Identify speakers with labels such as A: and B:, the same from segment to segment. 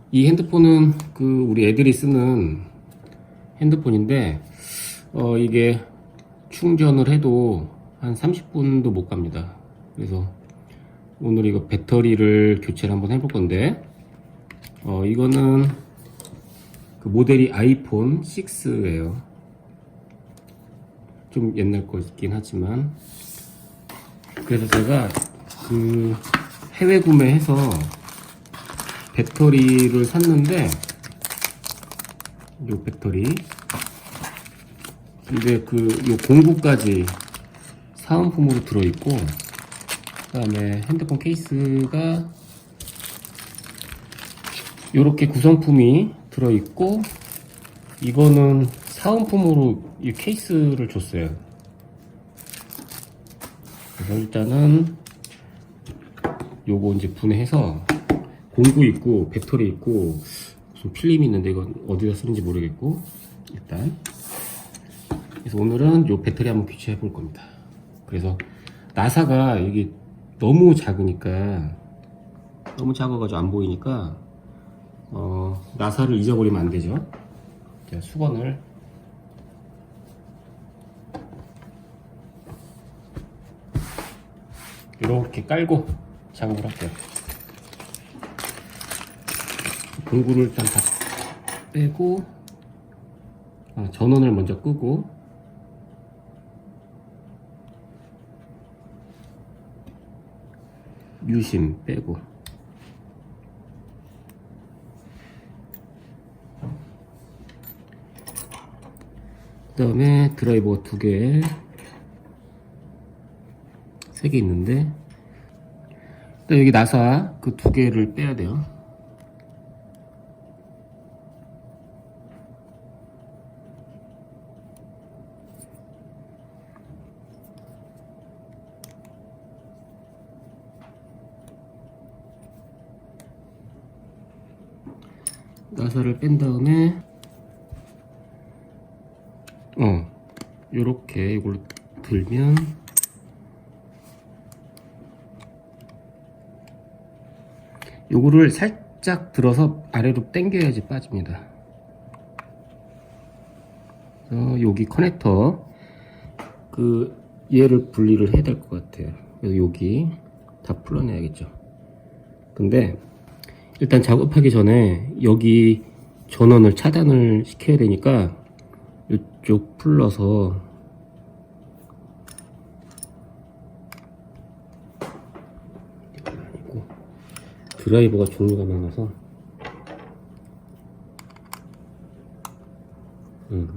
A: 이 핸드폰은 우리 애들이 쓰는 핸드폰인데 이게 충전을 해도 한 30분도 못 갑니다. 그래서 오늘 이거 배터리를 교체를 한번 해볼 건데 이거는 모델이 아이폰 6예요. 좀 옛날 거긴 하지만, 그래서 제가 해외 구매해서 배터리를 샀는데, 요 배터리 근데 요 공구까지 사은품으로 들어있고, 그 다음에 핸드폰 케이스가 요렇게 구성품이 들어있고, 이거는 사은품으로 이 케이스를 줬어요. 그래서 일단은 요거 이제 분해해서, 공구 있고 배터리 있고 무슨 필름이 있는데 이건 어디다 쓰는지 모르겠고, 일단 그래서 오늘은 요 배터리 한번 교체해 볼 겁니다. 그래서 나사가 이게 너무 작으니까, 너무 작아가지고 안 보이니까 나사를 잊어버리면 안 되죠. 자, 수건을 이렇게 깔고 작업을 할게요. 공구를 일단 다 빼고, 전원을 먼저 끄고, 유심 빼고, 그 다음에 드라이버 2개, 3개 있는데, 일단 여기 나사 그 2개를 빼야 돼요. 나사를 뺀 다음에 요렇게 이걸로 들면 요거를 살짝 들어서 아래로 당겨야지 빠집니다. 여기 커넥터 얘를 분리를 해야 될 것 같아요. 그래서 여기 다 풀어내야겠죠. 근데 일단 작업하기 전에 여기 전원을 차단을 시켜야 되니까 이쪽 풀러서 드라이버가 종류가 많아서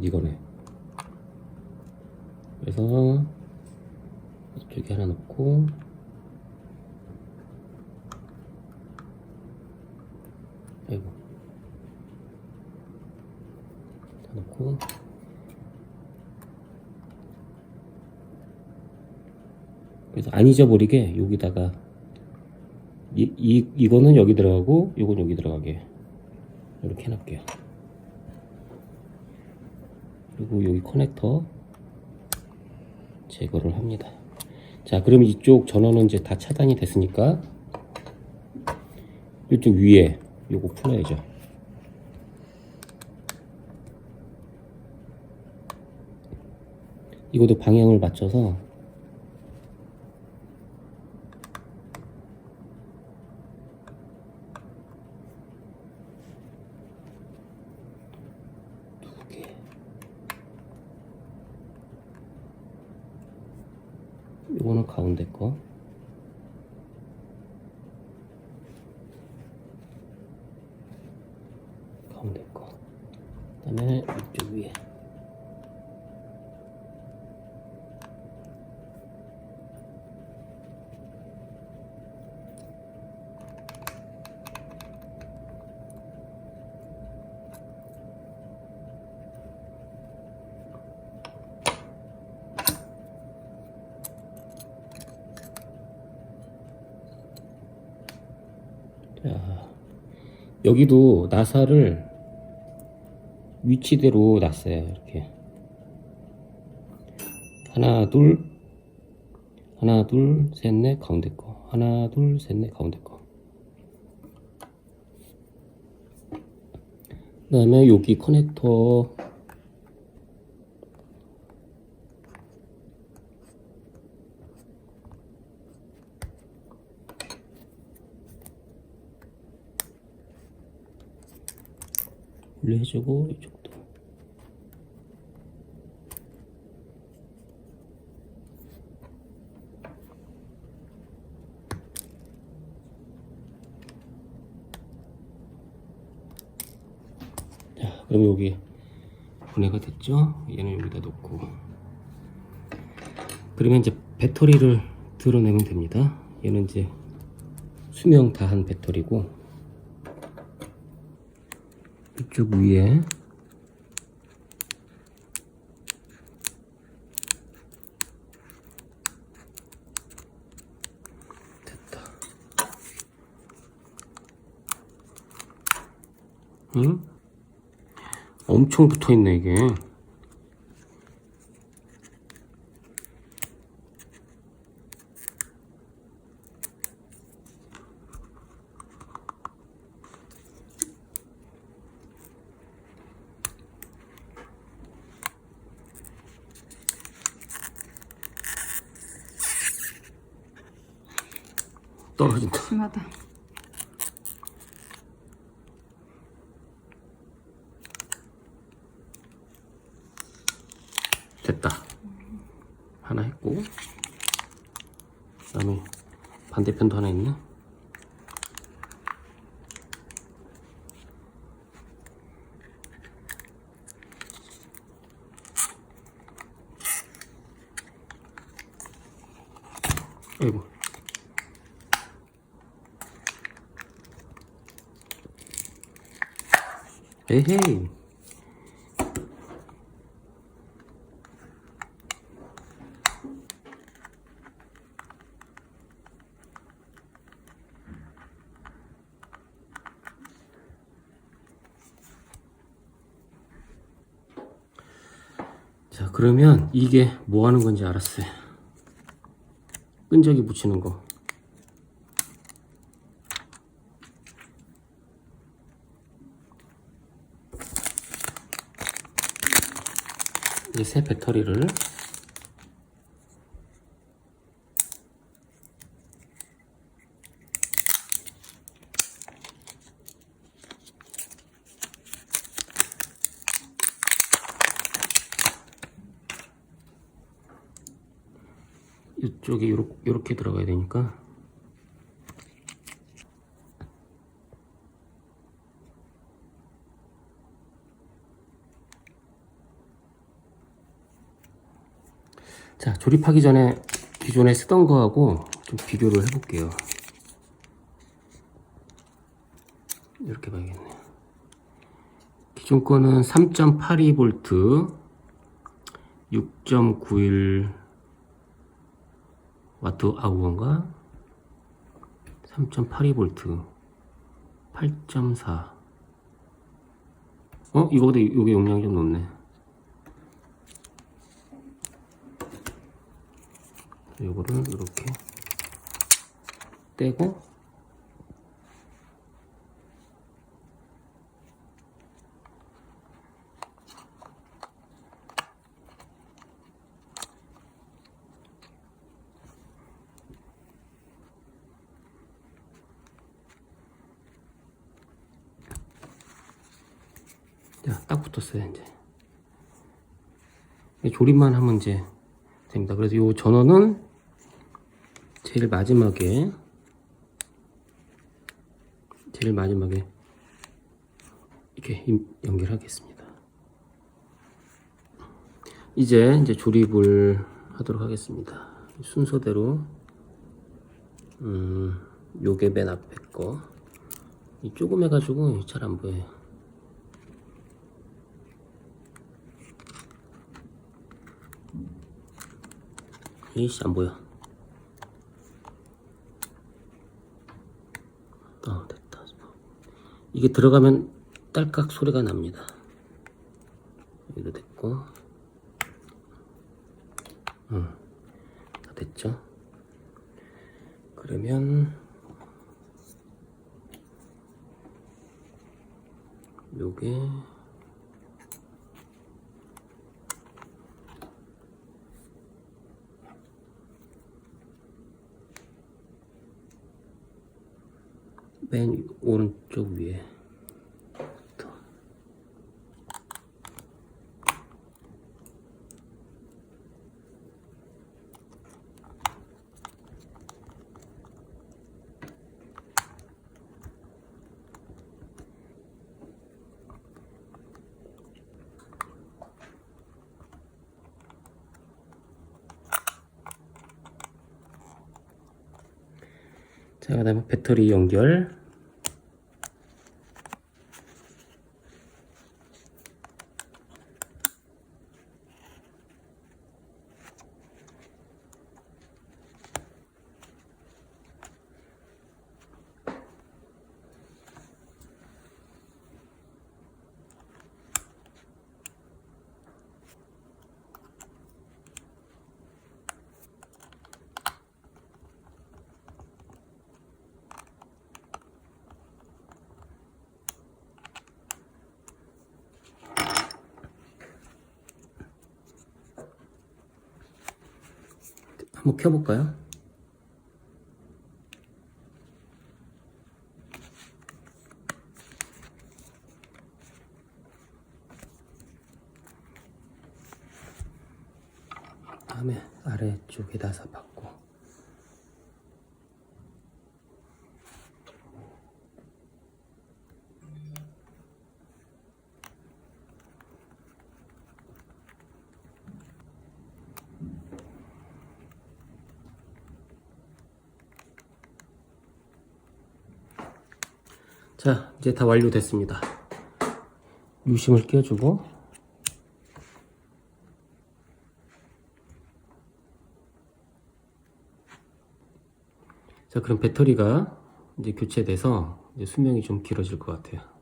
A: 이거네. 그래서 이쪽에 하나 넣고, 아이고, 다 넣고, 그래서 안 잊어버리게 여기다가 이거는 여기 들어가고 이건 여기 들어가게 이렇게 해놓을게요. 그리고 여기 커넥터 제거를 합니다. 자, 그럼 이쪽 전원은 이제 다 차단이 됐으니까 이쪽 위에 요거 풀어야죠. 이것도 방향을 맞춰서 이거는 가운데 거, 그 다음에 이쪽 위에 자, 여기도 나사를 위치대로 놨어요. 이렇게 하나 둘 셋 넷 가운데 거, 하나 둘 셋 넷 가운데 거. 그 다음에 여기 커넥터 분리해주고 이쪽도 자, 그럼 여기 분해가 됐죠? 얘는 여기다 놓고 그러면 이제 배터리를 드러내면 됩니다. 얘는 이제 수명 다한 배터리고 이쪽 위에 됐다. 응? 엄청 붙어있네 이게. 떨어진다.
B: 심하다.
A: 됐다. 하나 했고 그 다음에 반대편도 하나 있네. 아이고 에헤이. 자, 그러면 이게 뭐 하는 건지 알았어요. 끈적이 붙이는 거. 이제 새 배터리를 이쪽에 요렇게 들어가야 되니까 자, 조립하기 전에 기존에 쓰던 거하고 좀 비교를 해볼게요. 이렇게 봐야겠네요. 기존 거는 3.82V 6.91 와트 아우어인가? 3.82V 8.4 이거보다 이게 용량이 좀 높네. 요거를 이렇게 떼고 자, 딱 붙었어요. 이제 조립만 하면 이제 됩니다. 그래서 요 전원은 제일 마지막에 이렇게 연결하겠습니다. 이제 조립을 하도록 하겠습니다. 순서대로 요게 맨 앞에 거 이 조그매가지고 잘 안 보여요. 이씨 안 보여. 됐다. 이게 들어가면 딸깍 소리가 납니다. 여기도 됐고 다 됐죠. 그러면 요게 맨 오른쪽 위에 자, 그 다음에 배터리 연결. 한번 켜볼까요? 다음에 아래쪽에다가 받고 자, 이제 다 완료됐습니다. 유심을 끼워주고 자, 그럼 배터리가 이제 교체돼서 이제 수명이 좀 길어질 것 같아요.